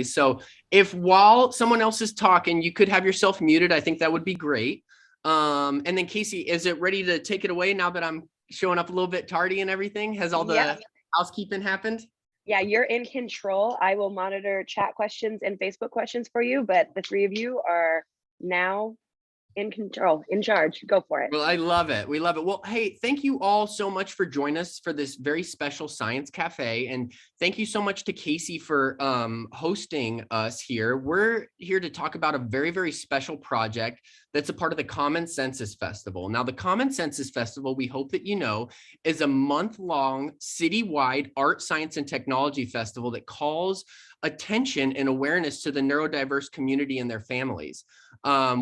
So if while someone else is talking, you could have yourself muted, I think that would be great. And then Casey, is it ready to take it away now that I'm showing up a little bit tardy and everything? Has all the housekeeping happened? Yeah, you're in control. I will monitor chat questions and Facebook questions for you, but the three of you are now in control, in charge. Go for it. Well, I love it. We love it. Well, hey, thank you all so much for joining us for this very special Science Cafe. And thank you so much to Casey for hosting us here. We're here to talk about a very, very special project that's a part of the Common Census Festival. Now, the Common Census Festival, we hope that you know, is a month-long citywide art, science, and technology festival that calls attention and awareness to the neurodiverse community and their families.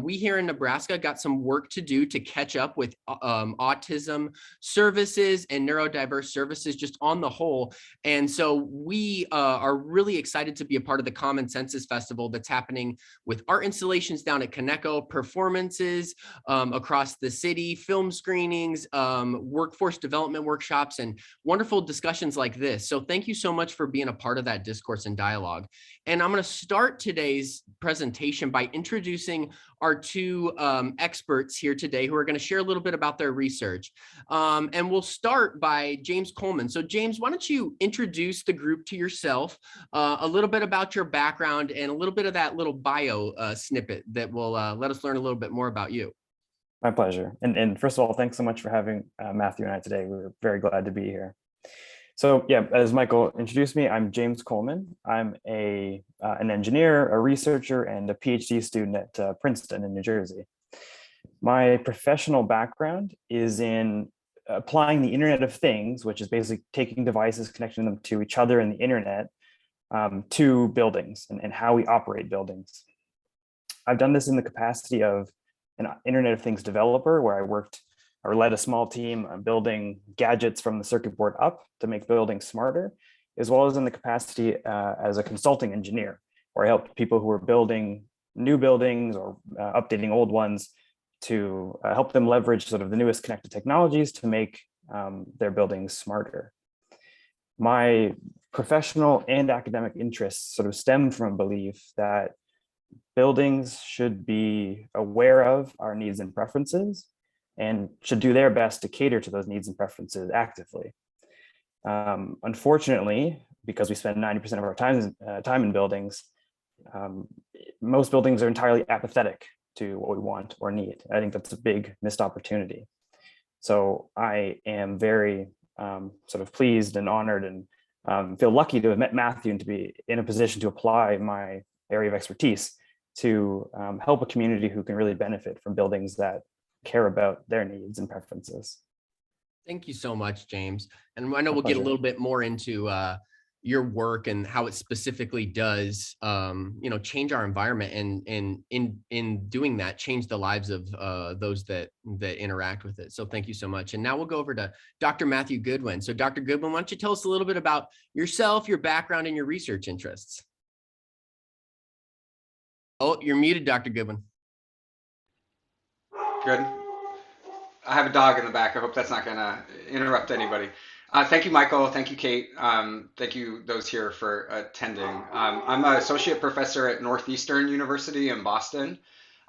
We here in Nebraska got some work to do to catch up with autism services and neurodiverse services just on the whole. And so we are really excited to be a part of the Common Census Festival that's happening with art installations down at KANEKO, performances across the city, film screenings, workforce development workshops, and wonderful discussions like this. So thank you so much for being a part of that discourse and dialogue. And I'm going to start today's presentation by introducing our two experts here today who are going to share a little bit about their research. And we'll start by James Coleman. So James, why don't you introduce the group to yourself, a little bit about your background, and a little bit of that little bio snippet that will let us learn a little bit more about you. My pleasure. And first of all, thanks so much for having Matthew and I today. We're very glad to be here. So yeah, as Michael introduced me, I'm James Coleman. I'm an engineer, a researcher, and a PhD student at Princeton in New Jersey. My professional background is in applying the Internet of Things, which is basically taking devices, connecting them to each other and the internet, to buildings and how we operate buildings. I've done this in the capacity of an Internet of Things developer, where I worked or led a small team building gadgets from the circuit board up to make buildings smarter, as well as in the capacity as a consulting engineer, where I helped people who were building new buildings or updating old ones to help them leverage sort of the newest connected technologies to make their buildings smarter. My professional and academic interests sort of stem from a belief that buildings should be aware of our needs and preferences and should do their best to cater to those needs and preferences actively. Unfortunately, because we spend 90% of our time in buildings, most buildings are entirely apathetic to what we want or need. I think that's a big missed opportunity. So I am very sort of pleased and honored and feel lucky to have met Matthew and to be in a position to apply my area of expertise to help a community who can really benefit from buildings that care about their needs and preferences. Thank you so much, James. And I know we'll get a little bit more into your work and how it specifically does, change our environment and in doing that, change the lives of those that interact with it. So thank you so much. And now we'll go over to Dr. Matthew Goodwin. So Dr. Goodwin, why don't you tell us a little bit about yourself, your background, and your research interests? Oh, you're muted, Dr. Goodwin. Good. I have a dog in the back. I hope that's not going to interrupt anybody. Thank you, Michael. Thank you, Kate. Thank you, those here, for attending. I'm an associate professor at Northeastern University in Boston.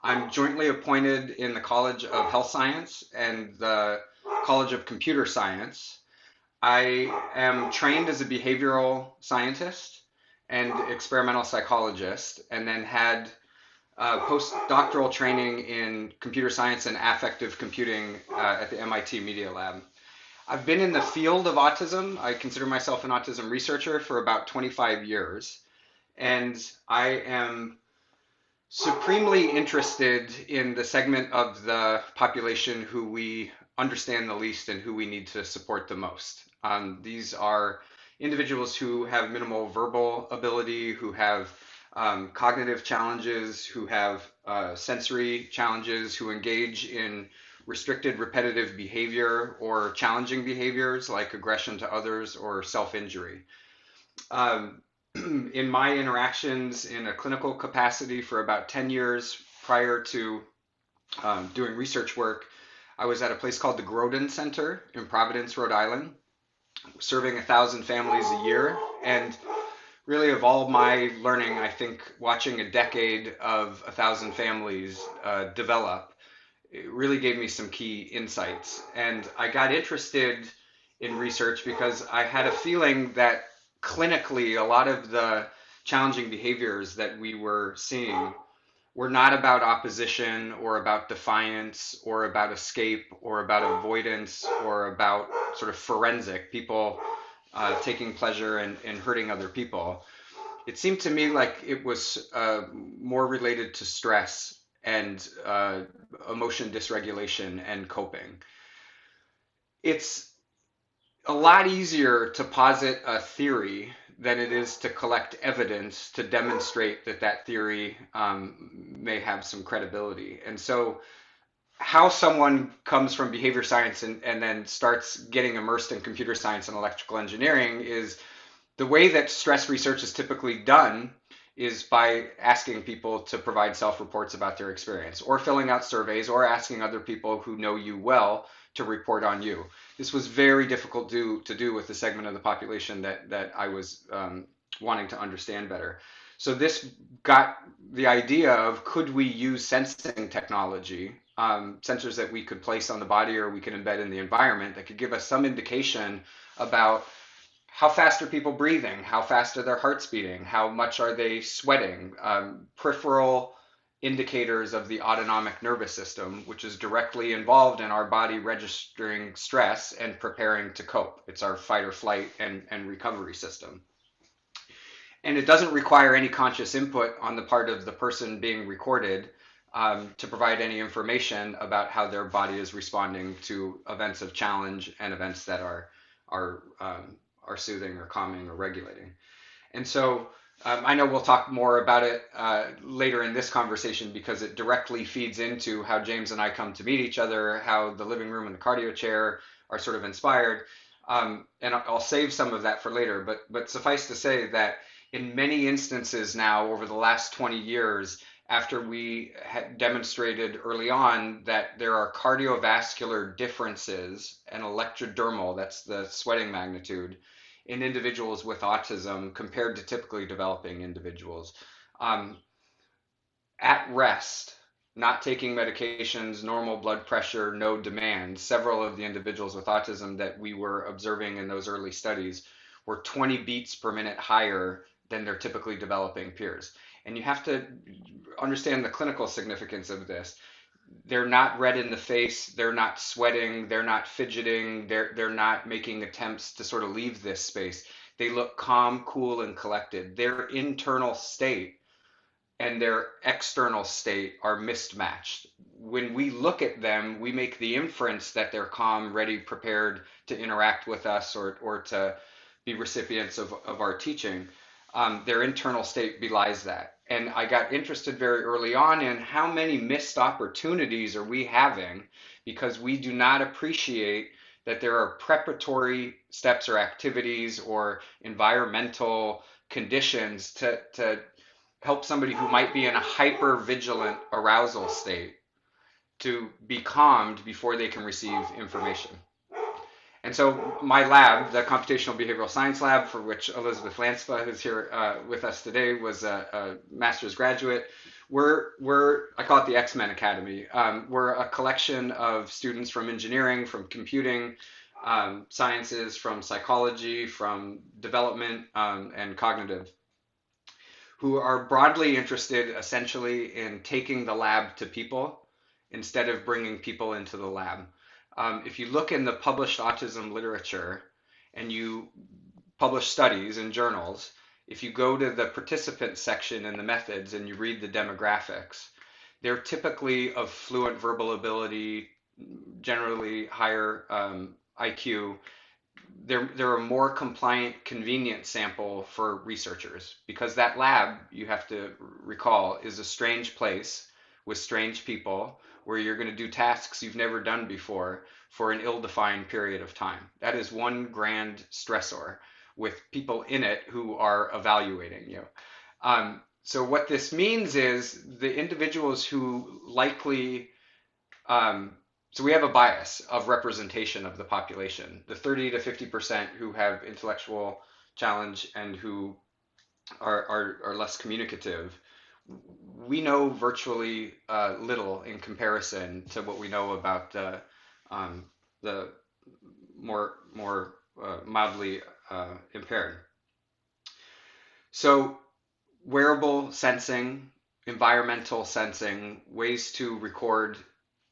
I'm jointly appointed in the College of Health Science and the College of Computer Science. I am trained as a behavioral scientist and experimental psychologist, and then had postdoctoral training in computer science and affective computing at the MIT Media Lab. I've been in the field of autism. I consider myself an autism researcher for about 25 years. And I am supremely interested in the segment of the population who we understand the least and who we need to support the most. These are individuals who have minimal verbal ability, who have cognitive challenges, who have sensory challenges, who engage in restricted repetitive behavior or challenging behaviors like aggression to others or self-injury. In my interactions in a clinical capacity for about 10 years prior to doing research work, I was at a place called the Grodin Center in Providence, Rhode Island, serving 1,000 families a year. And really of all my learning, I think watching a decade of 1,000 families develop, it really gave me some key insights. And I got interested in research because I had a feeling that clinically, a lot of the challenging behaviors that we were seeing were not about opposition or about defiance or about escape or about avoidance or about sort of forensic people taking pleasure in hurting other people. It seemed to me like it was more related to stress and emotion dysregulation and coping. It's a lot easier to posit a theory than it is to collect evidence to demonstrate that that theory may have some credibility. And so how someone comes from behavior science and then starts getting immersed in computer science and electrical engineering is the way that stress research is typically done is by asking people to provide self-reports about their experience or filling out surveys or asking other people who know you well to report on you. This was very difficult to do with the segment of the population that I was wanting to understand better. So this got the idea of, could we use sensing technology, sensors that we could place on the body or we could embed in the environment that could give us some indication about how fast are people breathing, how fast are their hearts beating, how much are they sweating, peripheral indicators of the autonomic nervous system, which is directly involved in our body registering stress and preparing to cope. It's our fight or flight and recovery system. And it doesn't require any conscious input on the part of the person being recorded to provide any information about how their body is responding to events of challenge and events that are soothing or calming or regulating. And so I know we'll talk more about it later in this conversation because it directly feeds into how James and I come to meet each other, how the living room and the cardio chair are sort of inspired. And I'll save some of that for later, but suffice to say that in many instances now over the last 20 years, after we had demonstrated early on that there are cardiovascular differences and electrodermal, that's the sweating magnitude, in individuals with autism compared to typically developing individuals. At rest, not taking medications, normal blood pressure, no demand, several of the individuals with autism that we were observing in those early studies were 20 beats per minute higher than their typically developing peers. And you have to understand the clinical significance of this. They're not red in the face, they're not sweating, they're not fidgeting, they're not making attempts to sort of leave this space. They look calm, cool, and collected. Their internal state and their external state are mismatched. When we look at them, we make the inference that they're calm, ready, prepared to interact with us or to be recipients of our teaching. Their internal state belies that. And I got interested very early on in how many missed opportunities are we having because we do not appreciate that there are preparatory steps or activities or environmental conditions to help somebody who might be in a hyper-vigilant arousal state to be calmed before they can receive information. And so my lab, the Computational Behavioral Science Lab, for which Elizabeth Lanspa, who's here with us today, was a master's graduate. I call it the X-Men Academy. We're a collection of students from engineering, from computing, sciences, from psychology, from development, and cognitive, who are broadly interested essentially in taking the lab to people instead of bringing people into the lab. If you look in the published autism literature and you publish studies in journals, if you go to the participant section in the methods and you read the demographics, they're typically of fluent verbal ability, generally higher IQ. They're a more compliant, convenient sample for researchers because that lab, you have to recall, is a strange place with strange people where you're going to do tasks you've never done before for an ill-defined period of time. That is one grand stressor with people in it who are evaluating you. So what this means is the individuals who likely, so we have a bias of representation of the population, the 30 to 50% who have intellectual challenge and who are less communicative, we know virtually little in comparison to what we know about the more mildly impaired. So wearable sensing, environmental sensing, ways to record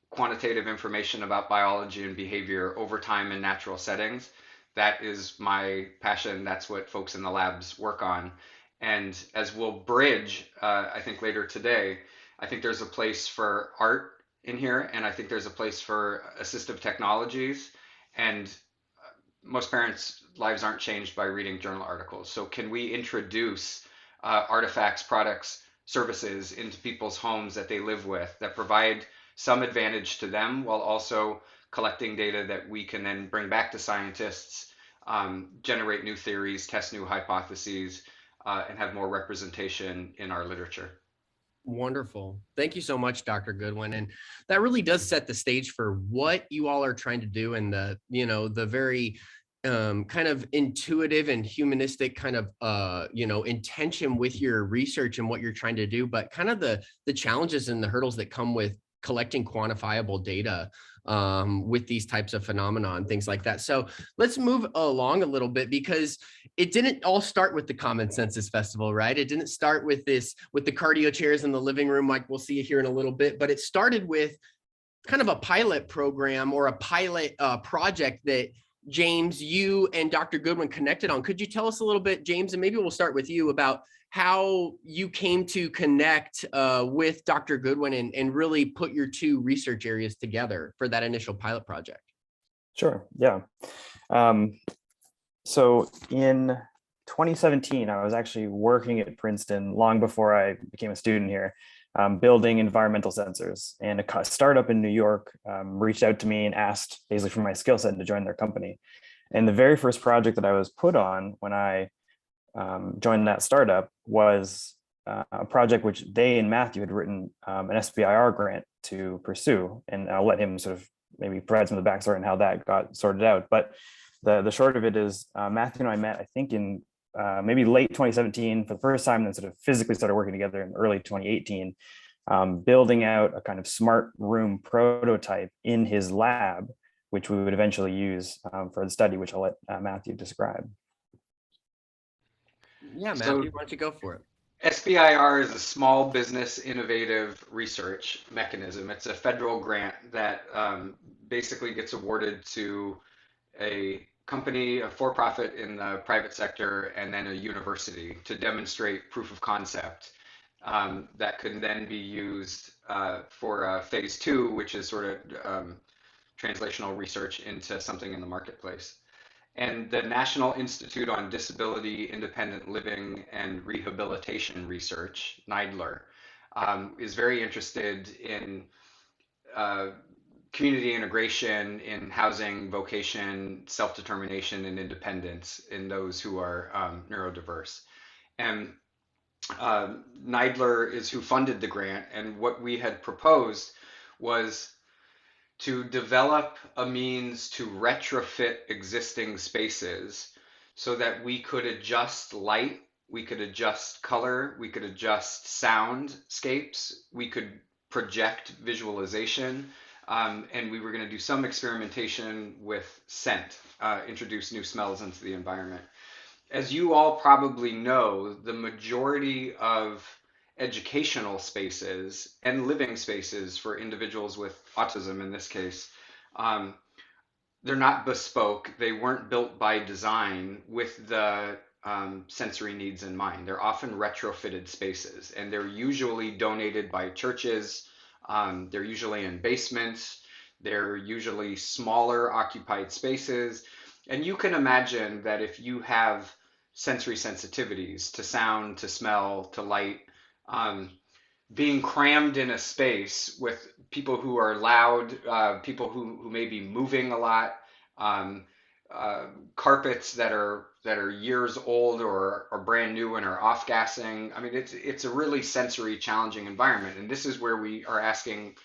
quantitative information about biology and behavior over time in natural settings. That is my passion. That's what folks in the labs work on. And as we'll bridge, I think later today, I think there's a place for art in here, and I think there's a place for assistive technologies. And most parents' lives aren't changed by reading journal articles. So can we introduce artifacts, products, services into people's homes that they live with that provide some advantage to them while also collecting data that we can then bring back to scientists, generate new theories, test new hypotheses, and have more representation in our literature. Wonderful. Thank you so much, Dr. Goodwin. And that really does set the stage for what you all are trying to do, and the very kind of intuitive and humanistic kind of intention with your research and what you're trying to do, but kind of the challenges and the hurdles that come with collecting quantifiable data with these types of phenomena and things like that. So let's move along a little bit, because it didn't all start with the Common Sensus Festival, right? It didn't start with the cardio chairs in the living room, like we'll see here in a little bit, but it started with kind of a pilot program or a pilot project that James, you and Dr. Goodwin connected on. Could you tell us a little bit, James, and maybe we'll start with you, about how you came to connect with Dr. Goodwin and really put your two research areas together for that initial pilot project? Sure, yeah. So in 2017, I was actually working at Princeton long before I became a student here, building environmental sensors. And a startup in New York reached out to me and asked basically for my skill set to join their company. And the very first project that I was put on when I joined that startup was a project which they and Matthew had written an SBIR grant to pursue. And I'll let him sort of maybe provide some of the backstory on how that got sorted out. But the short of it is Matthew and I met, I think, in maybe late 2017 for the first time, and then sort of physically started working together in early 2018, building out a kind of smart room prototype in his lab, which we would eventually use for the study, which I'll let Matthew describe. Yeah, Matthew, why don't you go for it? SBIR is a small business innovative research mechanism. It's a federal grant that basically gets awarded to a company, a for-profit in the private sector, and then a university to demonstrate proof of concept that could then be used for phase 2, which is sort of translational research into something in the marketplace. And the National Institute on Disability, Independent Living, and Rehabilitation Research, NIDLR, is very interested in community integration in housing, vocation, self-determination, and independence in those who are neurodiverse. And NIDLR is who funded the grant, and what we had proposed was to develop a means to retrofit existing spaces so that we could adjust light, we could adjust color, we could adjust soundscapes, we could project visualization, and we were going to do some experimentation with scent, introduce new smells into the environment. As you all probably know, the majority of educational spaces and living spaces for individuals with autism, in this case, they're not bespoke. They weren't built by design with the sensory needs in mind. They're often retrofitted spaces, and they're usually donated by churches. They're usually in basements. They're usually smaller occupied spaces. And you can imagine that if you have sensory sensitivities to sound, to smell, to light, being crammed in a space with people who are loud, people who may be moving a lot, carpets that are years old or brand new and are off gassing. I mean, it's a really sensory challenging environment, and this is where we are asking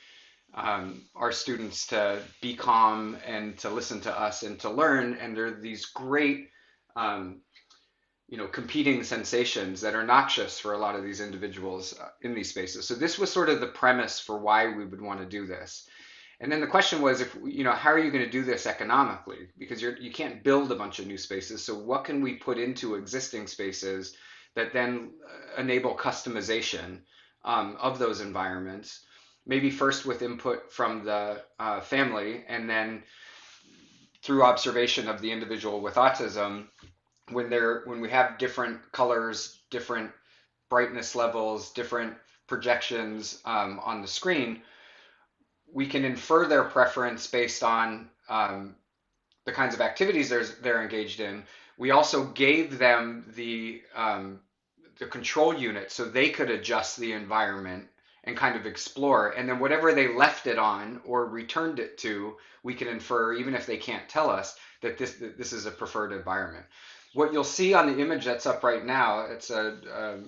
our students to be calm and to listen to us and to learn. And there are these great competing sensations that are noxious for a lot of these individuals in these spaces. So this was sort of the premise for why we would want to do this. And then the question was, if how are you going to do this economically? Because you can't build a bunch of new spaces. So what can we put into existing spaces that then enable customization of those environments? Maybe first with input from the family, and then through observation of the individual with autism, when we have different colors, different brightness levels, different projections on the screen, we can infer their preference based on the kinds of activities they're engaged in. We also gave them the control unit so they could adjust the environment and kind of explore. And then whatever they left it on or returned it to, we can infer, even if they can't tell us, that this is a preferred environment. What you'll see on the image that's up right now, it's a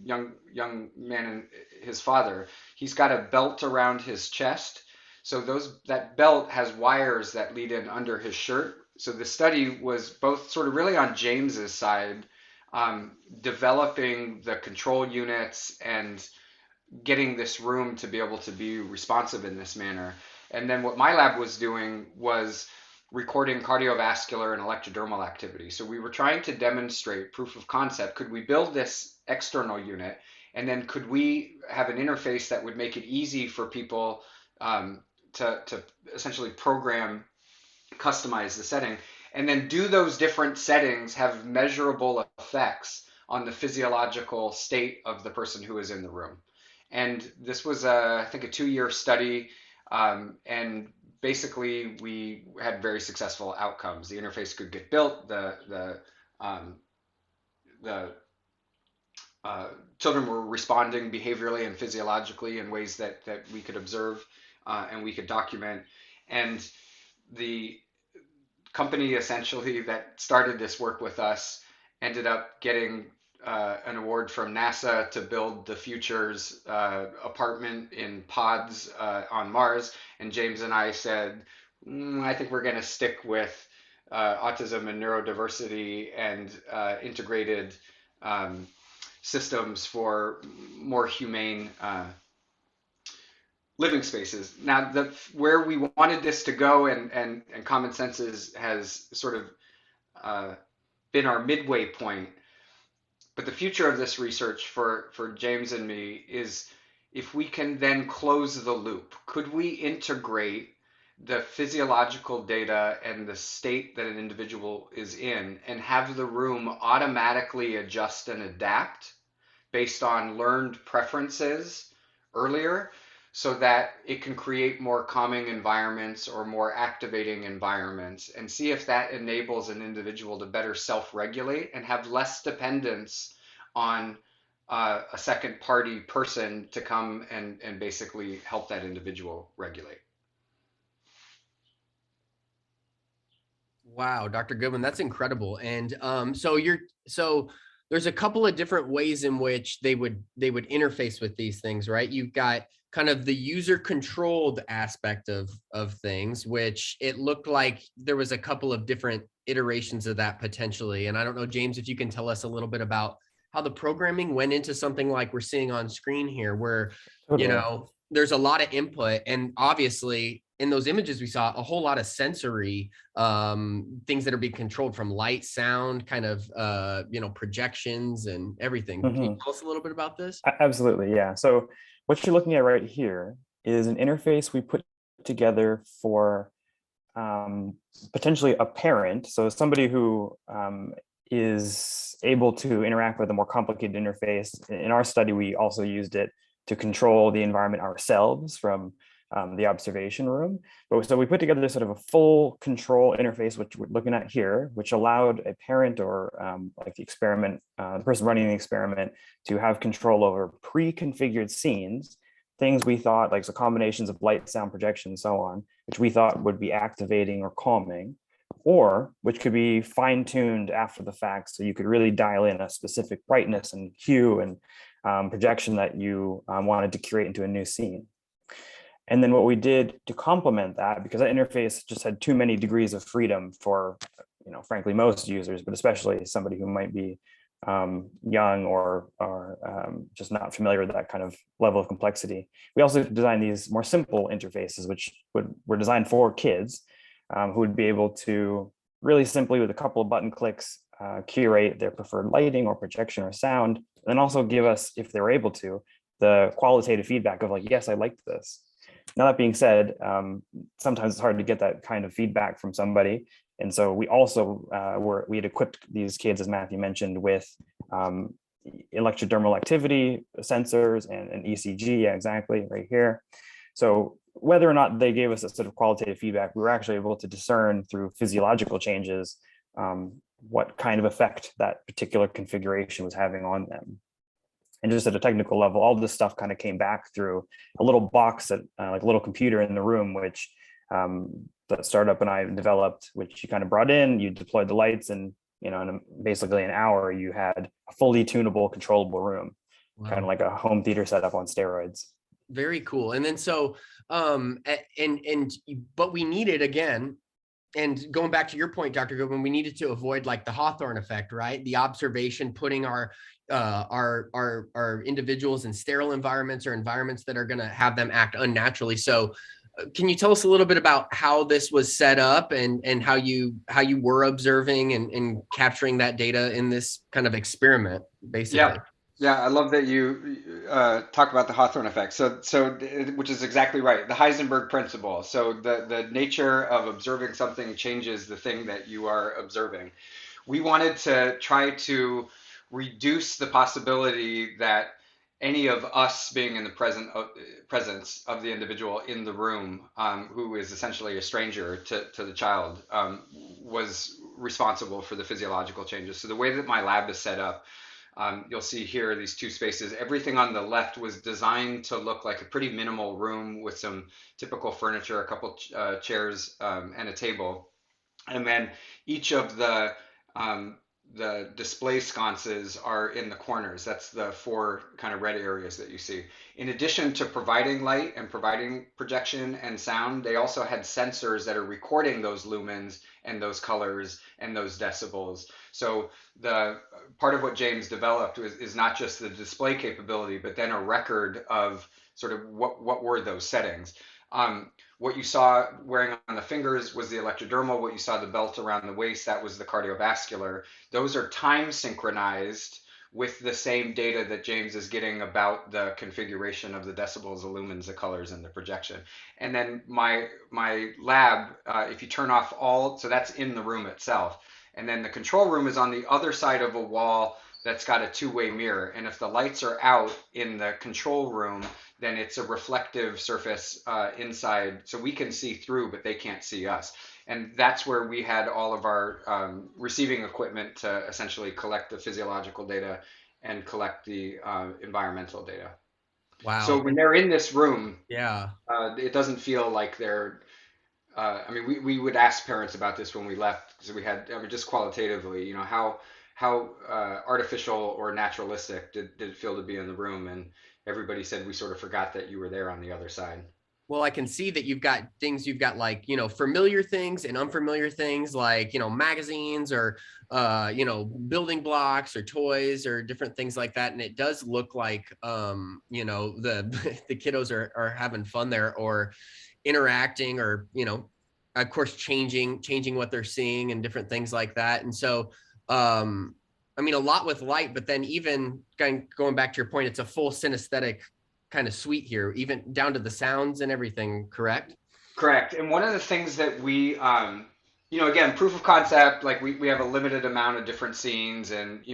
young man and his father. He's got a belt around his chest. So that belt has wires that lead in under his shirt. So the study was both sort of really on James's side, developing the control units and getting this room to be able to be responsive in this manner. And then what my lab was doing was recording cardiovascular and electrodermal activity. So we were trying to demonstrate proof of concept. Could we build this external unit? And then could we have an interface that would make it easy for people to essentially program, customize the setting, and then do those different settings have measurable effects on the physiological state of the person who is in the room. And this was, I think, a 2-year study, and basically we had very successful outcomes. The interface could get built. The children were responding behaviorally and physiologically in ways that we could observe and we could document. And the company essentially that started this work with us ended up getting an award from NASA to build the future's apartment in pods on Mars. And James and I said, I think we're going to stick with autism and neurodiversity and integrated systems for more humane living spaces. Now, where we wanted this to go and Common Senses has sort of been our midway point. But the future of this research for James and me is if we can then close the loop. Could we integrate the physiological data and the state that an individual is in and have the room automatically adjust and adapt based on learned preferences earlier, so that it can create more calming environments or more activating environments, and see if that enables an individual to better self-regulate and have less dependence on a second party person to come and basically help that individual regulate. Wow, Dr. Goodwin, that's incredible. And so there's a couple of different ways in which they would interface with these things, right? You've got kind of the user controlled aspect of things, which it looked like there was a couple of different iterations of that potentially. And I don't know, James, if you can tell us a little bit about how the programming went into something like we're seeing on screen here, where, Totally. There's a lot of input, and obviously in those images we saw a whole lot of sensory things that are being controlled, from light, sound, kind of projections and everything. Can you tell us a little bit about this? Absolutely, yeah. So what you're looking at right here is an interface we put together for potentially a parent, so somebody who is able to interact with a more complicated interface. In our study, we also used it to control the environment ourselves from the observation room. But so we put together sort of a full control interface, which we're looking at here, which allowed a parent or like the person running the experiment to have control over pre-configured scenes, things we thought, like, so combinations of light, sound, projection, and so on, which we thought would be activating or calming, or which could be fine-tuned after the fact. So you could really dial in a specific brightness and hue and projection that you wanted to curate into a new scene. And then what we did to complement that, because that interface just had too many degrees of freedom for, frankly, most users, but especially somebody who might be young or just not familiar with that kind of level of complexity. We also designed these more simple interfaces, which were designed for kids who would be able to really simply, with a couple of button clicks, curate their preferred lighting or projection or sound, and then also give us, if they were able to, the qualitative feedback of like, yes, I liked this. Now, that being said, sometimes it's hard to get that kind of feedback from somebody. And so we also we had equipped these kids, as Matthew mentioned, with electrodermal activity sensors and an ECG, yeah, exactly, right here. So whether or not they gave us a sort of qualitative feedback, we were actually able to discern through physiological changes what kind of effect that particular configuration was having on them. And just at a technical level, all this stuff kind of came back through a little box that, like a little computer in the room, which that startup and I developed, which you kind of brought in, you deployed the lights, and in basically an hour, you had a fully tunable, controllable room, kind of like a home theater setup on steroids. Very cool. And then so, but we needed, again, and going back to your point, Dr. Goodwin, we needed to avoid like the Hawthorne effect, right? The observation, putting our individuals in sterile environments or environments that are going to have them act unnaturally. So can you tell us a little bit about how this was set up and how you were observing and capturing that data in this kind of experiment, basically? Yeah, I love that you talk about the Hawthorne effect. So, which is exactly right, the Heisenberg principle. So the nature of observing something changes the thing that you are observing. We wanted to try to reduce the possibility that any of us being in the presence of the individual in the room, who is essentially a stranger to the child, was responsible for the physiological changes. So the way that my lab is set up, you'll see here these two spaces. Everything on the left was designed to look like a pretty minimal room with some typical furniture, a couple chairs, and a table. And then each of the display sconces are in the corners. That's the four kind of red areas that you see. In addition to providing light and providing projection and sound, they also had sensors that are recording those lumens and those colors and those decibels. So the part of what James developed is not just the display capability, but then a record of sort of what were those settings. What you saw wearing on the fingers was the electrodermal. What you saw the belt around the waist, that was the cardiovascular. Those are time synchronized with the same data that James is getting about the configuration of the decibels, the lumens, the colors, and the projection. And then my lab, if you turn off all, so that's in the room itself. And then the control room is on the other side of a wall that's got a two-way mirror. And if the lights are out in the control room, then it's a reflective surface inside, so we can see through, but they can't see us. And that's where we had all of our receiving equipment to essentially collect the physiological data and collect the environmental data. Wow. So when they're in this room, Yeah, it doesn't feel like they're, I mean, we would ask parents about this when we left, because we had, I mean, just qualitatively, how artificial or naturalistic did it feel to be in the room? And everybody said we sort of forgot that you were there on the other side. well, I can see that you've got like, familiar things and unfamiliar things, like, magazines or, building blocks or toys or different things like that. And it does look like, the kiddos are having fun there, or interacting, or, of course, changing what they're seeing and different things like that. And so, I mean, a lot with light, but then even going back to your point, it's a full synesthetic kind of suite here, even down to the sounds and everything, correct? Correct. And one of the things that we, again, proof of concept, like we have a limited amount of different scenes, and,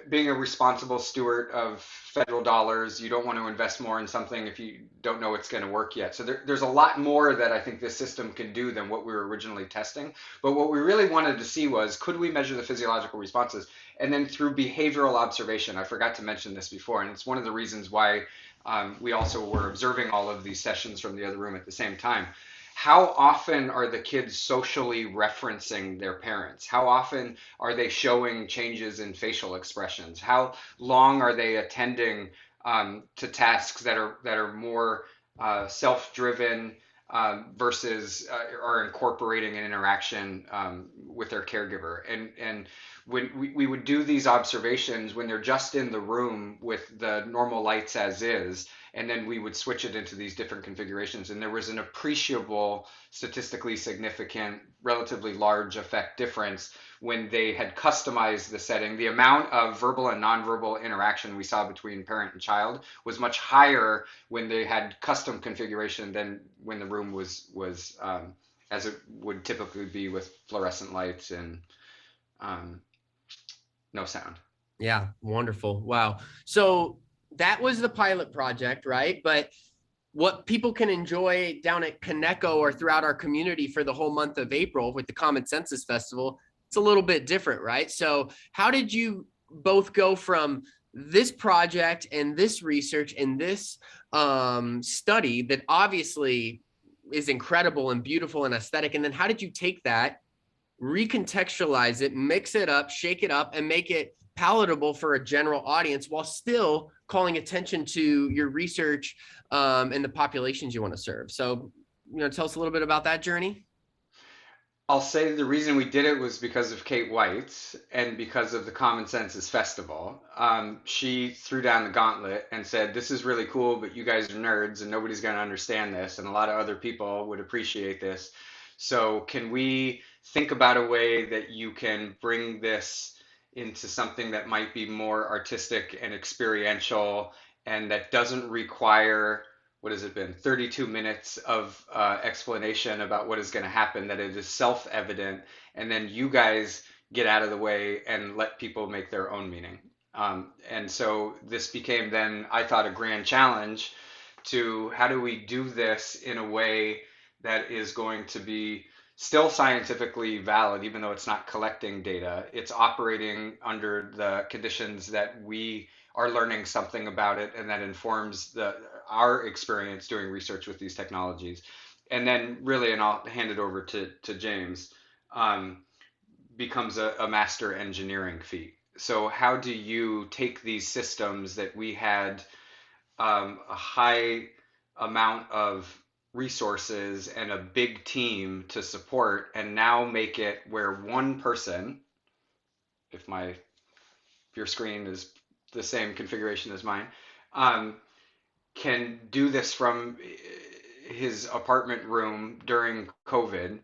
being a responsible steward of federal dollars, you don't want to invest more in something if you don't know it's going to work yet. So there's a lot more that I think this system can do than what we were originally testing. But what we really wanted to see was, could we measure the physiological responses? And then through behavioral observation, I forgot to mention this before, and it's one of the reasons why we also were observing all of these sessions from the other room at the same time. How often are the kids socially referencing their parents? How often are they showing changes in facial expressions? How long are they attending to tasks that are more self-driven versus are incorporating an interaction with their caregiver? And when we would do these observations when they're just in the room with the normal lights as is, and then we would switch it into these different configurations. And there was an appreciable, statistically significant, relatively large effect difference when they had customized the setting. The amount of verbal and nonverbal interaction we saw between parent and child was much higher when they had custom configuration than when the room was as it would typically be with fluorescent lights and no sound. Yeah, wonderful. Wow. So that was the pilot project, right? But what people can enjoy down at KANEKO or throughout our community for the whole month of April with the Common Census Festival, it's a little bit different, right? So how did you both go from this project and this research and this study that obviously is incredible and beautiful and aesthetic, and then how did you take that, recontextualize it, mix it up, shake it up, and make it palatable for a general audience while still calling attention to your research and the populations you want to serve? So, tell us a little bit about that journey. I'll say the reason we did it was because of Kate White and because of the Common Census Festival. She threw down the gauntlet and said, this is really cool, but you guys are nerds and nobody's going to understand this. And a lot of other people would appreciate this. So can we think about a way that you can bring this into something that might be more artistic and experiential and that doesn't require, what has it been, 32 minutes of explanation about what is going to happen, that it is self-evident, and then you guys get out of the way and let people make their own meaning. And so this became then, I thought, a grand challenge to how do we do this in a way that is going to be still scientifically valid, even though it's not collecting data. It's operating under the conditions that we are learning something about it, and that informs our experience doing research with these technologies. And then really, and I'll hand it over to James, becomes a master engineering feat. So how do you take these systems that we had a high amount of resources and a big team to support, and now make it where one person, if your screen is the same configuration as mine, can do this from his apartment room during COVID,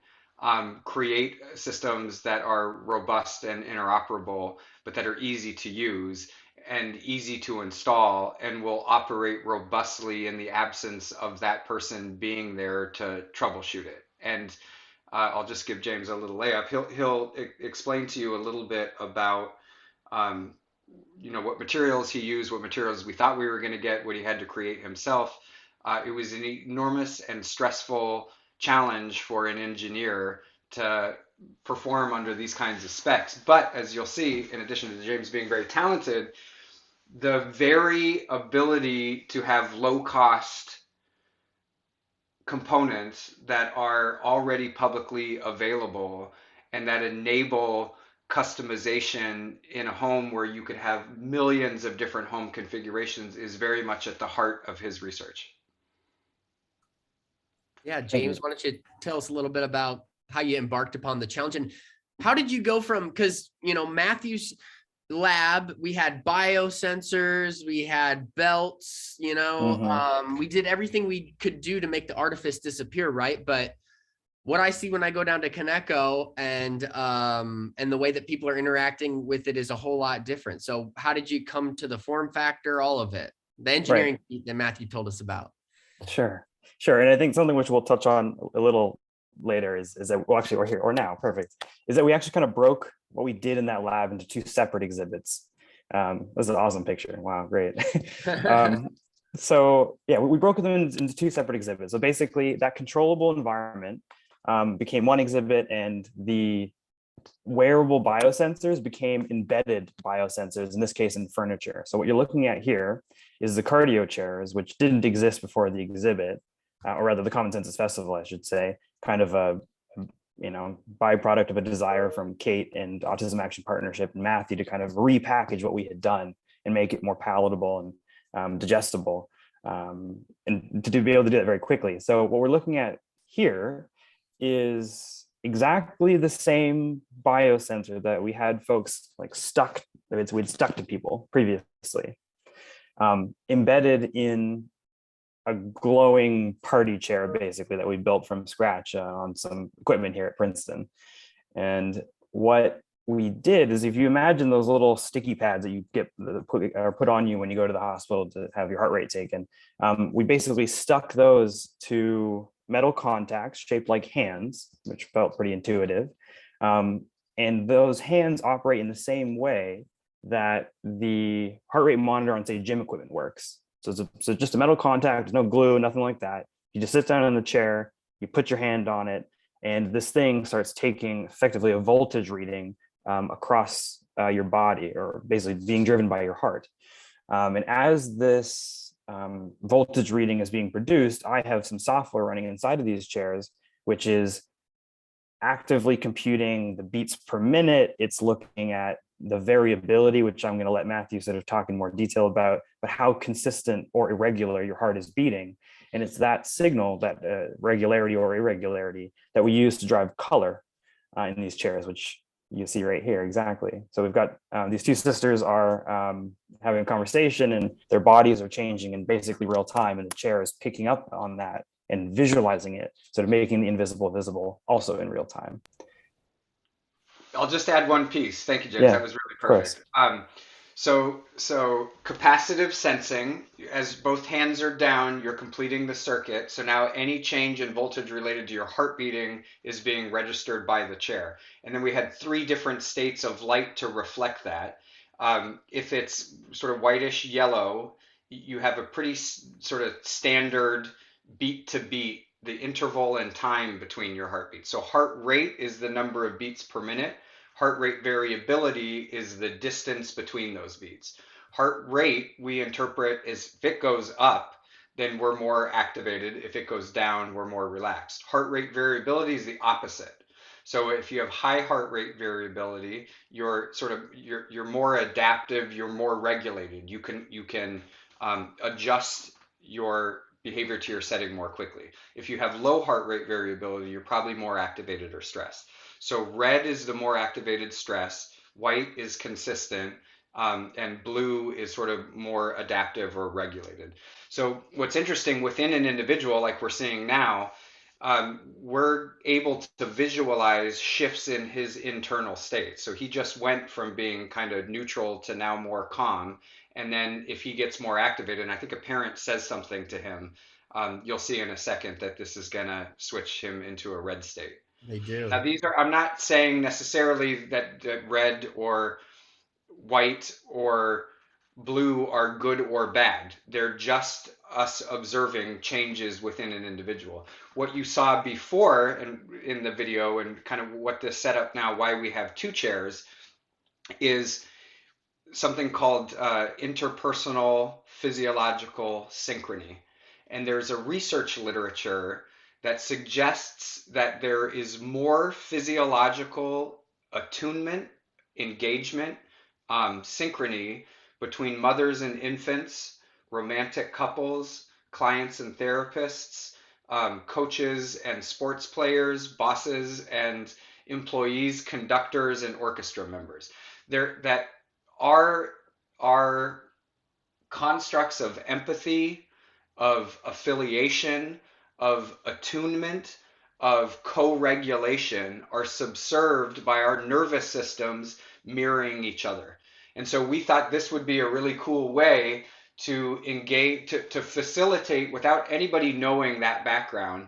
create systems that are robust and interoperable, but that are easy to use and easy to install, and will operate robustly in the absence of that person being there to troubleshoot it. And I'll just give James a little layup. He'll explain to you a little bit about what materials he used, what materials we thought we were going to get, what he had to create himself. It was an enormous and stressful challenge for an engineer to perform under these kinds of specs. But as you'll see, in addition to James being very talented, the very ability to have low cost components that are already publicly available and that enable customization in a home where you could have millions of different home configurations is very much at the heart of his research. Yeah, James, why don't you tell us a little bit about how you embarked upon the challenge, and how did you go from, because Matthew's lab, we had biosensors, we had belts, we did everything we could do to make the artifice disappear, right? But what I see when I go down to KANEKO and the way that people are interacting with it is a whole lot different. So how did you come to the form factor, all of it, the engineering that Matthew told us about? Sure. And I think something which we'll touch on a little later is that, well, actually, we're here, or now, perfect, is that we actually kind of broke what we did in that lab into two separate exhibits. This is an awesome picture. Wow, great. So yeah, we broke them into two separate exhibits. So basically that controllable environment became one exhibit, and the wearable biosensors became embedded biosensors, in this case in furniture. So what you're looking at here is the cardio chairs, which didn't exist before the exhibit, or rather the Common Census Festival, I should say, kind of a byproduct of a desire from Kate and Autism Action Partnership and Matthew to kind of repackage what we had done and make it more palatable and digestible, and to be able to do it very quickly. So what we're looking at here is exactly the same biosensor that we had folks like we'd stuck to people previously, embedded in a glowing party chair, basically, that we built from scratch on some equipment here at Princeton. And what we did is, if you imagine those little sticky pads that you get put on you when you go to the hospital to have your heart rate taken, we basically stuck those to metal contacts shaped like hands, which felt pretty intuitive. And those hands operate in the same way that the heart rate monitor on, say, gym equipment works. So it's just a metal contact, no glue, nothing like that. You just sit down in the chair, you put your hand on it, and this thing starts taking effectively a voltage reading across your body, or basically being driven by your heart. And as this voltage reading is being produced, I have some software running inside of these chairs, which is actively computing the beats per minute. It's looking at the variability, which I'm going to let Matthew sort of talk in more detail about, but how consistent or irregular your heart is beating. And it's that signal, that regularity or irregularity, that we use to drive color in these chairs, which you see right here. Exactly. So we've got these two sisters are having a conversation, and their bodies are changing in basically real time, and the chair is picking up on that and visualizing it, sort of making the invisible visible also in real time. I'll just add one piece. Thank you, James. Yeah, That was really of course. perfect. So capacitive sensing, as both hands are down, you're completing the circuit. So now any change in voltage related to your heart beating is being registered by the chair. And then we had 3 different states of light to reflect that. If it's sort of whitish yellow, you have a pretty sort of standard beat to beat, the interval and time between your heartbeats. So heart rate is the number of beats per minute. Heart rate variability is the distance between those beats. Heart rate we interpret as, if it goes up, then we're more activated. If it goes down, we're more relaxed. Heart rate variability is the opposite. So if you have high heart rate variability, you're more adaptive, you're more regulated. You can adjust your behavior to your setting more quickly. If you have low heart rate variability, you're probably more activated or stressed. So red is the more activated stress, white is consistent, and blue is sort of more adaptive or regulated. So what's interesting within an individual, like we're seeing now, we're able to visualize shifts in his internal state. So he just went from being kind of neutral to now more calm. And then if he gets more activated, and I think a parent says something to him, you'll see in a second that this is going to switch him into a red state. They do. Now, I'm not saying necessarily that red or white or blue are good or bad. They're just us observing changes within an individual. What you saw before and in the video, and kind of what this set up now, why we have 2 chairs, is something called interpersonal physiological synchrony. And there's a research literature that suggests that there is more physiological attunement, engagement, synchrony between mothers and infants, romantic couples, clients and therapists, coaches and sports players, bosses and employees, conductors and orchestra members. That our constructs of empathy, of affiliation, of attunement, of co-regulation are subserved by our nervous systems mirroring each other. And so we thought this would be a really cool way to engage, to facilitate, without anybody knowing that background,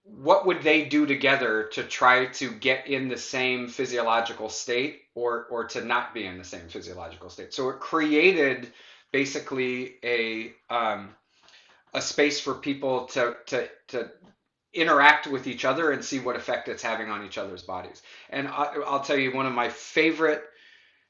what would they do together to try to get in the same physiological state, or to not be in the same physiological state. So it created basically a space for people to interact with each other and see what effect it's having on each other's bodies. And I'll tell you, one of my favorite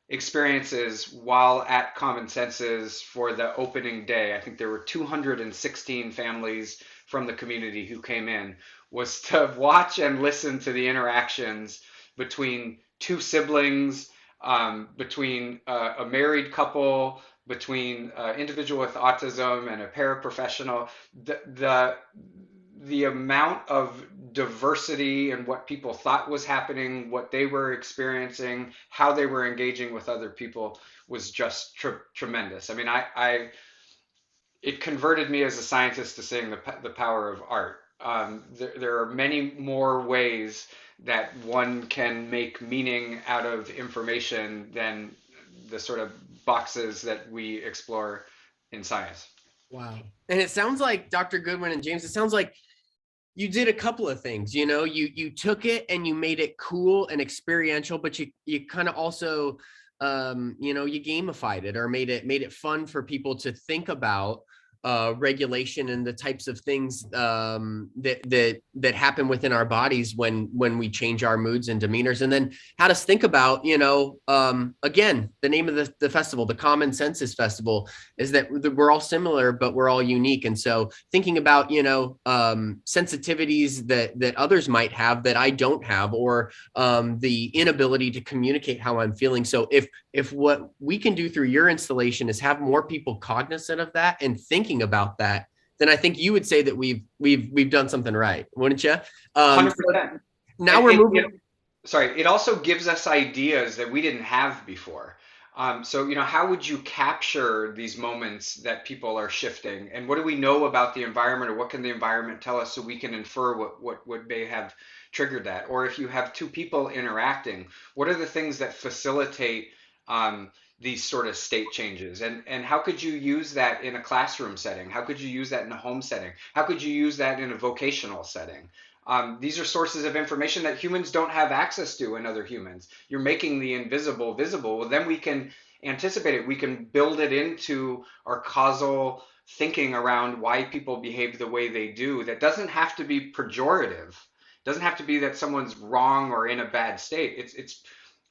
experiences while at Common Senses for the opening day, I think there were 216 families from the community who came in, was to watch and listen to the interactions between 2 siblings, between a married couple, between an individual with autism and a paraprofessional. The amount of diversity in what people thought was happening, what they were experiencing, how they were engaging with other people was just tremendous. I mean, it converted me as a scientist to seeing the power of art. There are many more ways that one can make meaning out of information than the sort of boxes that we explore in science. Wow. And it sounds like, Dr. Goodwin and James, it sounds like you did a couple of things. You took it and you made it cool and experiential, but you kind of also you gamified it, or made it fun for people to think about regulation and the types of things that happen within our bodies when we change our moods and demeanors, and then had us think about, again, the name of the festival, the Common Senses Festival, is that we're all similar, but we're all unique. And so thinking about, sensitivities that others might have that I don't have, or the inability to communicate how I'm feeling. So if what we can do through your installation is have more people cognizant of that and thinking about that, then I think you would say that we've done something right, wouldn't you? 100%. Now we're moving. It also gives us ideas that we didn't have before. So, how would you capture these moments that people are shifting? And what do we know about the environment, or what can the environment tell us so we can infer what may have triggered that? Or if you have two people interacting, what are the things that facilitate these sort of state changes? And how could you use that in a classroom setting? How could you use that in a home setting? How could you use that in a vocational setting? These are sources of information that humans don't have access to in other humans. You're making the invisible visible. Well, then we can anticipate it. We can build it into our causal thinking around why people behave the way they do. That doesn't have to be pejorative. It doesn't have to be that someone's wrong or in a bad state.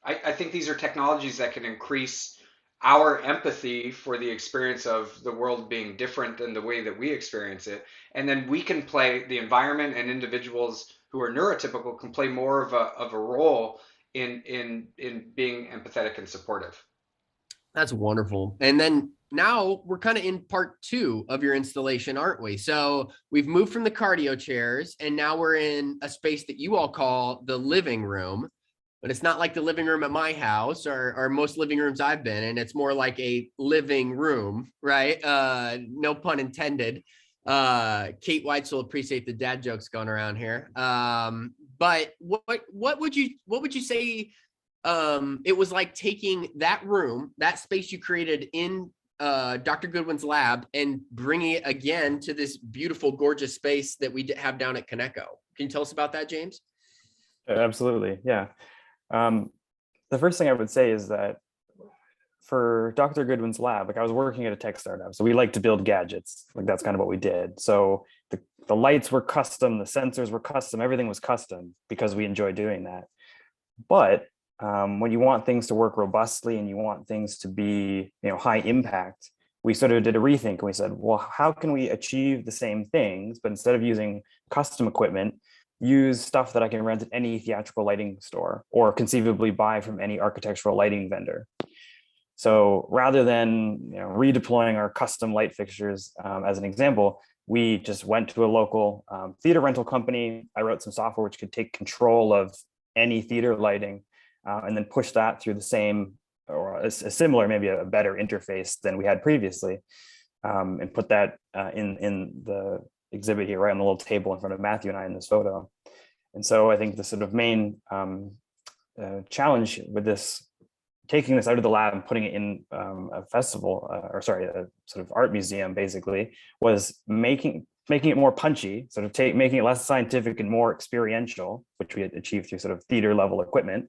I think these are technologies that can increase our empathy for the experience of the world being different than the way that we experience it. And then we can play, the environment and individuals who are neurotypical can play more of a role in being empathetic and supportive. That's wonderful. And then now we're kind of in part 2 of your installation, aren't we? So we've moved from the cardio chairs, and now we're in a space that you all call the living room. But it's not like the living room at my house or most living rooms I've been in. It's more like a living room, right? No pun intended. Kate White will appreciate the dad jokes going around here. But what would you say it was like taking that room, that space you created in Dr. Goodwin's lab, and bringing it again to this beautiful, gorgeous space that we have down at KANEKO? Can you tell us about that, James? Absolutely, yeah. The first thing I would say is that for Dr. Goodwin's lab, I was working at a tech startup, so we like to build gadgets. That's kind of what we did. So the lights were custom, the sensors were custom, everything was custom because we enjoy doing that. But when you want things to work robustly and you want things to be, high impact, we sort of did a rethink, and we said, well, how can we achieve the same things, but instead of using custom equipment, use stuff that I can rent at any theatrical lighting store, or conceivably buy from any architectural lighting vendor. So rather than redeploying our custom light fixtures, as an example, we just went to a local theater rental company. I wrote some software which could take control of any theater lighting, and then push that through the same, or a similar, maybe a better interface than we had previously, and put that in the exhibit here, right on the little table in front of Matthew and I in this photo. And so I think the sort of main challenge with this, taking this out of the lab and putting it in a festival, a sort of art museum, basically, was making it more punchy, sort of making it less scientific and more experiential, which we had achieved through sort of theater level equipment.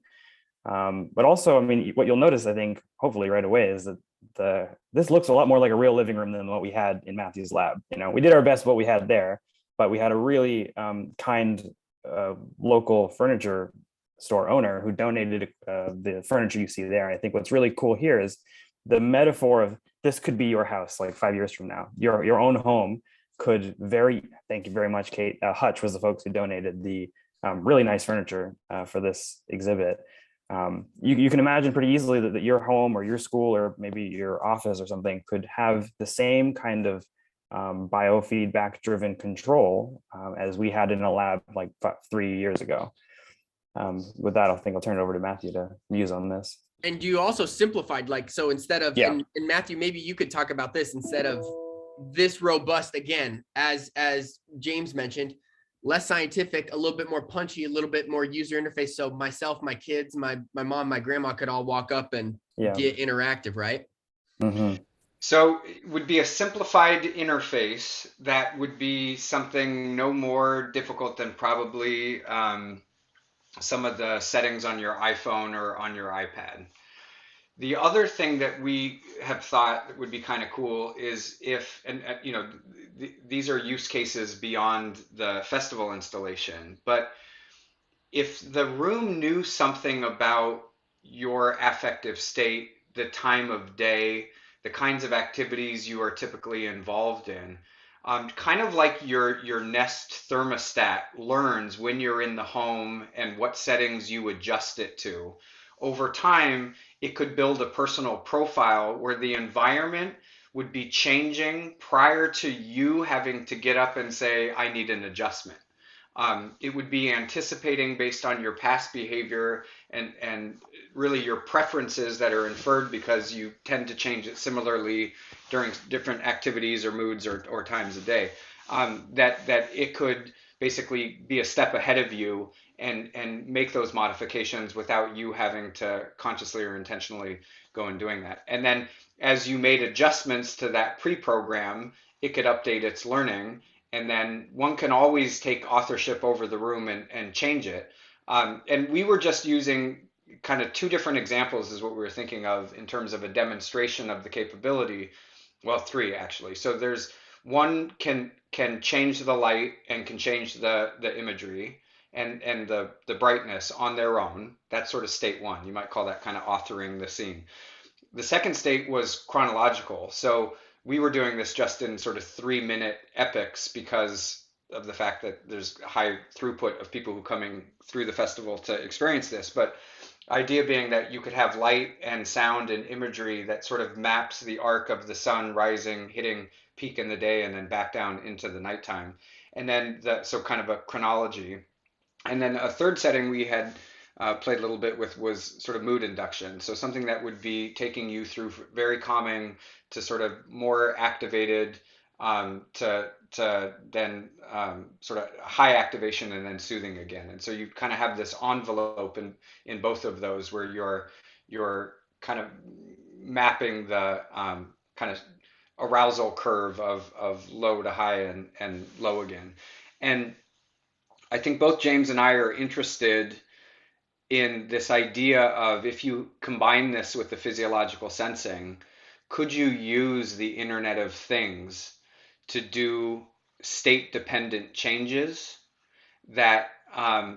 But also, what you'll notice, I think, hopefully right away, is that this looks a lot more like a real living room than what we had in Matthew's lab. We did our best what we had there, but we had a really kind local furniture store owner who donated the furniture you see there. And I think what's really cool here is the metaphor of this could be your house like 5 years from now. Your own home could thank you very much, Kate. Hutch was the folks who donated the really nice furniture for this exhibit. You can imagine pretty easily that your home or your school or maybe your office or something could have the same kind of biofeedback driven control as we had in a lab like 3 years ago. With that, I think I'll turn it over to Matthew to muse on this. And you also simplified, like, so instead of, Yeah. and Matthew, maybe you could talk about this instead of this robust, again, as James mentioned, less scientific, a little bit more punchy, a little bit more user interface. So myself, my kids, my mom, my grandma could all walk up and get interactive, right? Mm-hmm. So it would be a simplified interface that would be something no more difficult than probably some of the settings on your iPhone or on your iPad. The other thing that we have thought would be kind of cool is if, and you know, these are use cases beyond the festival installation, but if the room knew something about your affective state, the time of day, the kinds of activities you are typically involved in, kind of like your Nest thermostat learns when you're in the home and what settings you adjust it to. Over time, it could build a personal profile where the environment would be changing prior to you having to get up and say, I need an adjustment. It would be anticipating based on your past behavior and really your preferences that are inferred because you tend to change it similarly during different activities or moods or times of day. That it could basically be a step ahead of you and make those modifications without you having to consciously or intentionally go and doing that. And then as you made adjustments to that pre-program, it could update its learning. And then one can always take authorship over the room and change it. And we were just using kind of two different examples is what we were thinking of in terms of a demonstration of the capability. Well, three actually. So there's one can change the light and can change the imagery and the brightness on their own. That's sort of state one. You might call that kind of authoring the scene. The second state was chronological. So we were doing this just in sort of 3-minute epics because of the fact that there's high throughput of people who coming through the festival to experience this. But idea being that you could have light and sound and imagery that sort of maps the arc of the sun rising, hitting peak in the day, and then back down into the nighttime. And then so kind of a chronology. And then a third setting we had played a little bit with was sort of mood induction. So something that would be taking you through very calming to sort of more activated to then sort of high activation and then soothing again. And so you kind of have this envelope in both of those where you're kind of mapping the kind of arousal curve of low to high and low again. And I think both James and I are interested in this idea of if you combine this with the physiological sensing, could you use the Internet of Things to do state-dependent changes that,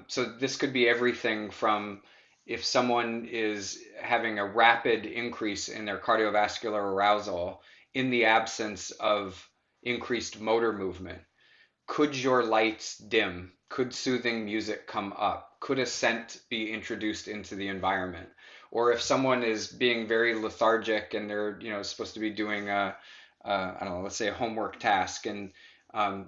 so this could be everything from if someone is having a rapid increase in their cardiovascular arousal in the absence of increased motor movement, could your lights dim? Could soothing music come up? Could a scent be introduced into the environment? Or if someone is being very lethargic and they're, supposed to be doing I don't know, let's say a homework task and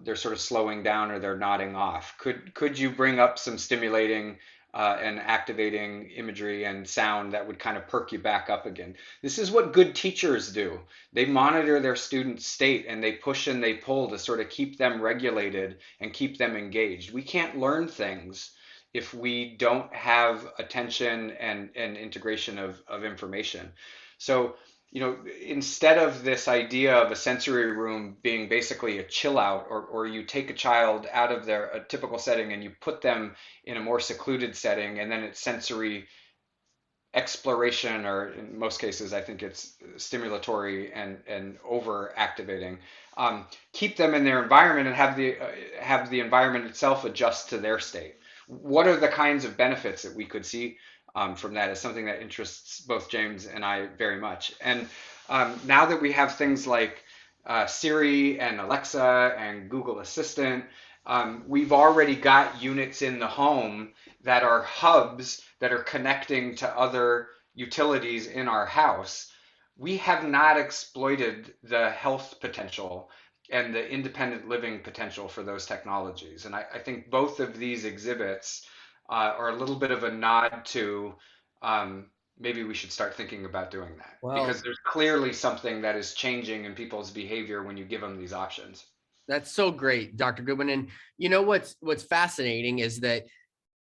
they're sort of slowing down or they're nodding off. Could you bring up some stimulating and activating imagery and sound that would kind of perk you back up again? This is what good teachers do. They monitor their students' state and they push and they pull to sort of keep them regulated and keep them engaged. We can't learn things if we don't have attention and integration of information. So, instead of this idea of a sensory room being basically a chill out, or you take a child out of a typical setting and you put them in a more secluded setting, and then it's sensory exploration, or in most cases, I think it's stimulatory and over activating. Keep them in their environment and have the environment itself adjust to their state. What are the kinds of benefits that we could see from that is something that interests both James and I very much. And now that we have things like Siri and Alexa and Google Assistant, we've already got units in the home that are hubs that are connecting to other utilities in our house. We have not exploited the health potential and the independent living potential for those technologies. And I think both of these exhibits are a little bit of a nod to maybe we should start thinking about doing that, Well, because there's clearly something that is changing in people's behavior when you give them these options. that's so great, Dr. Goodwin. And you know what's fascinating is that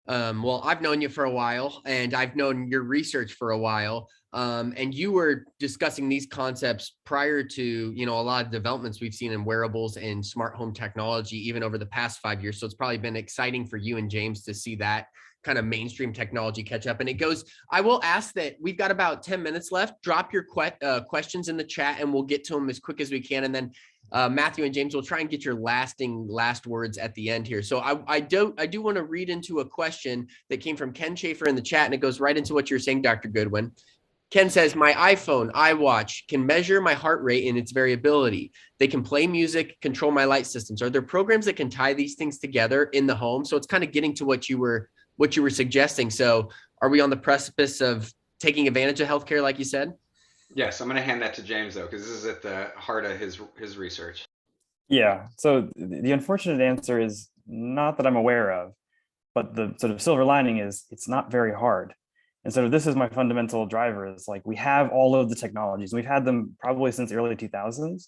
well, I've known you for a while, and I've known your research for a while. And you were discussing these concepts prior to, you know, a lot of developments we've seen in wearables and smart home technology, even over the past 5 years. So it's probably been exciting for you and James to see that kind of mainstream technology catch up. And it goes, I will ask that we've got about 10 minutes left. Drop your questions in the chat and we'll get to them as quick as we can. And then Matthew and James will try and get your last words at the end here. So I do want to read into a question that came from Ken Schaefer in the chat, and it goes right into what you're saying, Dr. Goodwin. Ken says, my iPhone, iWatch can measure my heart rate and its variability. They can play music, control my light systems. Are there programs that can tie these things together in the home? So it's kind of getting to what you were suggesting. So are we on the precipice of taking advantage of healthcare, like you said? Yes, I'm going to hand that to James, though, because this is at the heart of his research. Yeah, so the unfortunate answer is not that I'm aware of, but the sort of silver lining is it's not very hard. And so this is my fundamental driver, is like, we have all of the technologies. We've had them probably since the early 2000s,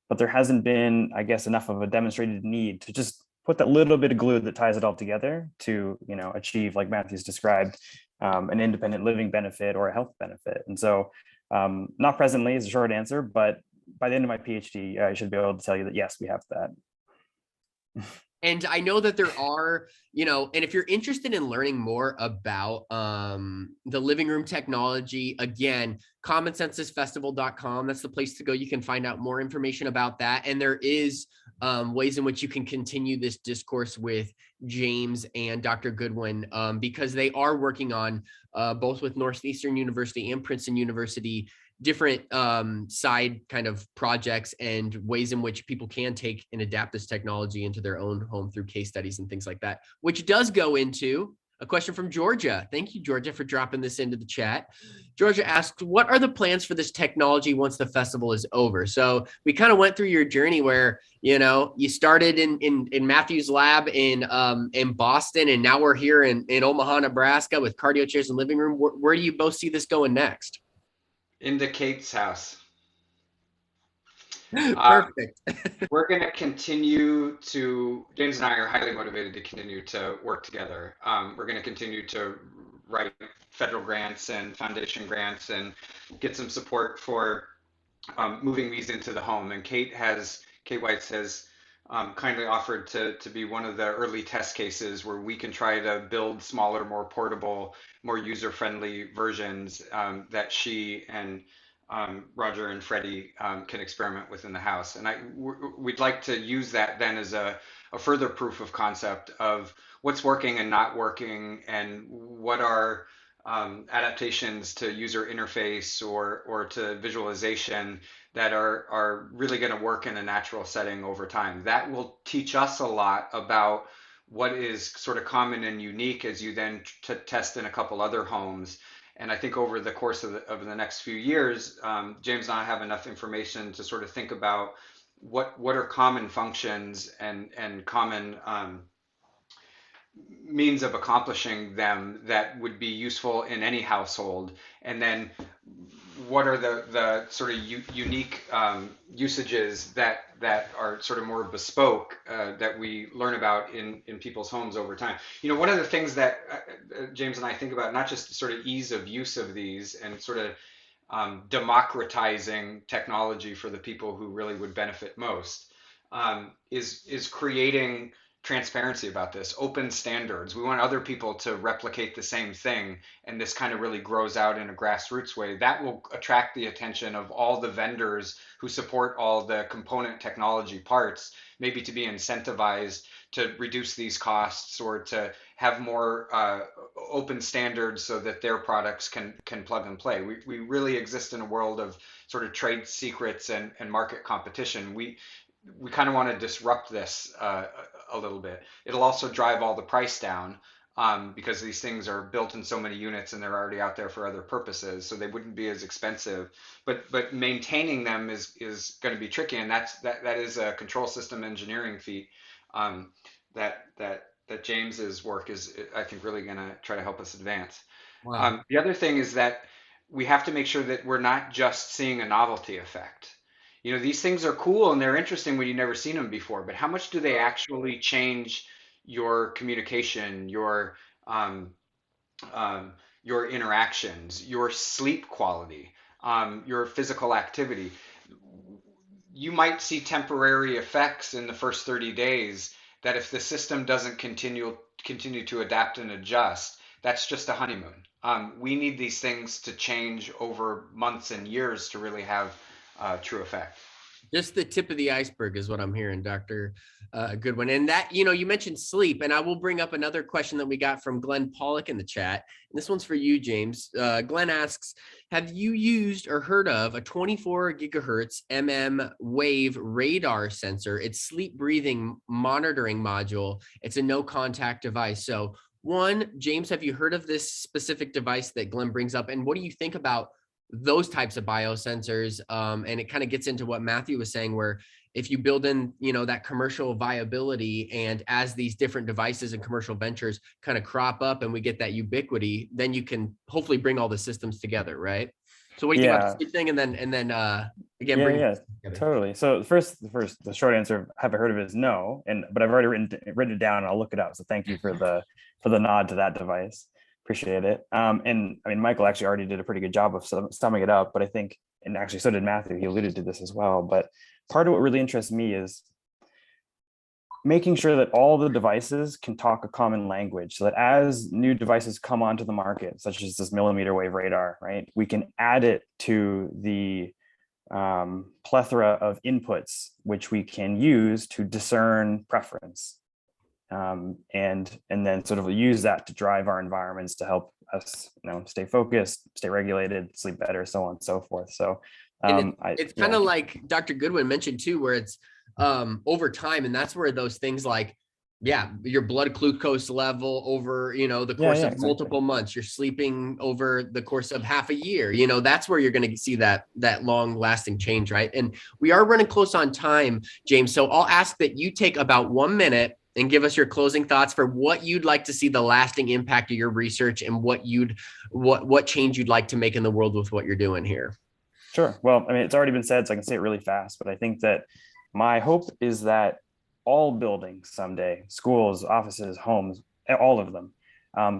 but there hasn't been, I guess, enough of a demonstrated need to just put that little bit of glue that ties it all together to, you know, achieve, like Matthew's described, an independent living benefit or a health benefit. And so not presently is a short answer, but by the end of my PhD, I should be able to tell you that, yes, we have that. And I know that there are, you know, and if you're interested in learning more about the living room technology, again, commonsensusfestival.com, that's the place to go. You can find out more information about that. And there is ways in which you can continue this discourse with James and Dr. Goodwin, because they are working on both with Northeastern University and Princeton University, different side kind of projects and ways in which people can take and adapt this technology into their own home through case studies and things like that, which does go into a question from Georgia. Thank you, Georgia, for dropping this into the chat. Georgia asked, what are the plans for this technology once the festival is over? So we kind of went through your journey where, you know, you started in Matthew's lab in Boston, and now we're here in Omaha, Nebraska with cardio chairs and living room. Where do you both see this going next? Into Kate's house. Perfect. We're going to continue to, James and I are highly motivated to continue to work together. We're going to continue to write federal grants and foundation grants and get some support for moving these into the home. And Kate Weitz has kindly offered to be one of the early test cases where we can try to build smaller, more portable, more user-friendly versions that she and Roger and Freddie can experiment with in the house. And we'd like to use that then as a further proof of concept of what's working and not working, and what are adaptations to user interface or to visualization that are really going to work in a natural setting over time. That will teach us a lot about what is sort of common and unique as you then test in a couple other homes. And I think over the course of the next few years, James and I have enough information to sort of think about what are common functions and common means of accomplishing them that would be useful in any household, and then what are the sort of unique usages that are sort of more bespoke that we learn about in people's homes over time. You know, one of the things that James and I think about, not just sort of ease of use of these and sort of democratizing technology for the people who really would benefit most, is creating transparency about this, open standards. We want other people to replicate the same thing, and this kind of really grows out in a grassroots way. That will attract the attention of all the vendors who support all the component technology parts, maybe to be incentivized to reduce these costs or to have more open standards so that their products can plug and play. We really exist in a world of sort of trade secrets and market competition. We kind of want to disrupt this a little bit. It'll also drive all the price down. because these things are built in so many units and they're already out there for other purposes, so they wouldn't be as expensive. But maintaining them is going to be tricky, and that is a control system engineering feat that James's work is, I think, really going to try to help us advance. Wow. The other thing is that we have to make sure that we're not just seeing a novelty effect. You know, these things are cool and they're interesting when you've never seen them before, but how much do they actually change your communication, um, your interactions, your sleep quality, your physical activity? You might see temporary effects in the first 30 days that if the system doesn't continue to adapt and adjust, that's just a honeymoon. We need these things to change over months and years to really have true effect. Just the tip of the iceberg is what I'm hearing, Dr. Goodwin. And that, you mentioned sleep, and I will bring up another question that we got from Glenn Pollock in the chat. And this one's for you, James. Glenn asks, have you used or heard of a 24 gigahertz wave radar sensor? It's sleep breathing monitoring module. It's a no contact device. So one, James, have you heard of this specific device that Glenn brings up? And what do you think about those types of biosensors? And it kind of gets into what Matthew was saying, where if you build in, that commercial viability, and as these different devices and commercial ventures kind of crop up and we get that ubiquity, then you can hopefully bring all the systems together, right? So what do you think about the thing? And then again, bring it together. Totally. So the short answer, have I heard of it, is no. But I've already written it down and I'll look it up. So thank you for the nod to that device. Appreciate it. And I mean, Michael actually already did a pretty good job of summing it up, but I think, and actually so did Matthew, he alluded to this as well. But part of what really interests me is making sure that all the devices can talk a common language, so that as new devices come onto the market, such as this millimeter wave radar, right, we can add it to the plethora of inputs, which we can use to discern preference. And then sort of use that to drive our environments to help us, stay focused, stay regulated, sleep better, so on and so forth. So it's kind of like Dr. Goodwin mentioned too, where it's over time, and that's where those things like, your blood glucose level over, the course of multiple months, you're sleeping over the course of half a year, that's where you're going to see that long lasting change, right? And we are running close on time, James. So I'll ask that you take about 1 minute and give us your closing thoughts for what you'd like to see the lasting impact of your research, and what change you'd like to make in the world with what you're doing here. Sure. Well, I mean, it's already been said, so I can say it really fast, but I think that my hope is that all buildings someday, schools, offices, homes, all of them,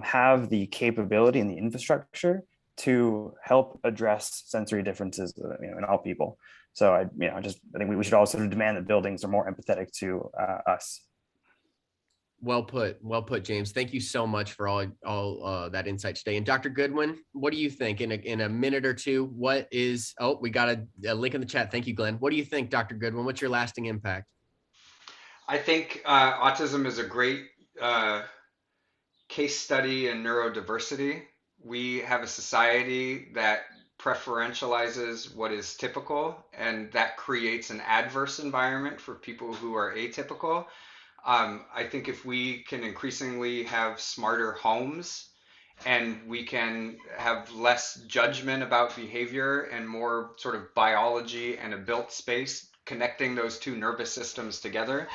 have the capability and the infrastructure to help address sensory differences, in all people. So I think we should all sort of demand that buildings are more empathetic to us. Well put, James. Thank you so much for all that insight today. And Dr. Goodwin, what do you think in a minute or two? What is? Oh, we got a link in the chat. Thank you, Glenn. What do you think, Dr. Goodwin? What's your lasting impact? I think autism is a great case study in neurodiversity. We have a society that preferentializes what is typical, and that creates an adverse environment for people who are atypical. I think if we can increasingly have smarter homes, and we can have less judgment about behavior and more sort of biology and a built space connecting those two nervous systems together,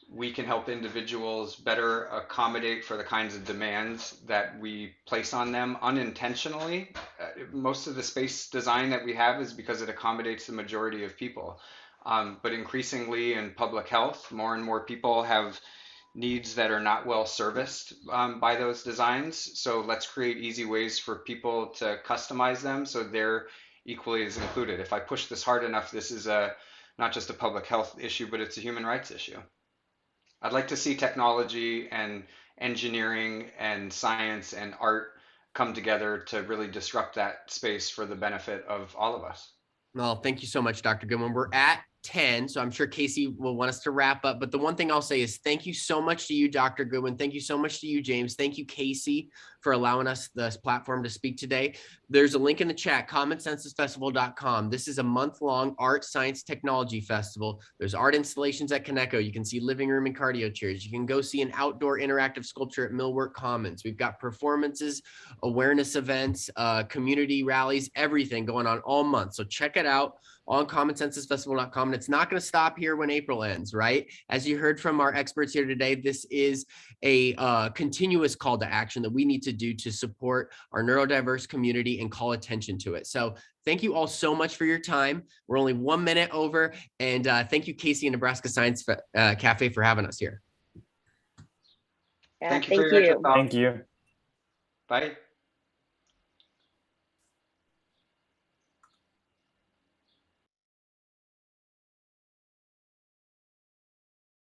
we can help individuals better accommodate for the kinds of demands that we place on them unintentionally. Most of the space design that we have is because it accommodates the majority of people. But increasingly in public health, more and more people have needs that are not well serviced by those designs. So let's create easy ways for people to customize them so they're equally as included. If I push this hard enough, this is not just a public health issue, but it's a human rights issue. I'd like to see technology and engineering and science and art come together to really disrupt that space for the benefit of all of us. Well, thank you so much, Dr. Goodwin. We're at 10. So I'm sure Casey will want us to wrap up. But the one thing I'll say is thank you so much to you, Dr. Goodwin. Thank you so much to you, James. Thank you, Casey, for allowing us this platform to speak today. There's a link in the chat, commonsensusfestival.com. This is a month-long art, science, technology festival. There's art installations at KANEKO. You can see living room and cardio chairs. You can go see an outdoor interactive sculpture at Millwork Commons. We've got performances, awareness events, community rallies, everything going on all month. So check it out on commonsensusfestival.com. And it's not going to stop here when April ends, right? As you heard from our experts here today, this is a continuous call to action that we need to do to support our neurodiverse community and call attention to it. So thank you all so much for your time. We're only 1 minute over. And thank you, Casey and Nebraska Science Cafe, for having us here. Yeah, Thank you for your you. thought. Thank you. Bye.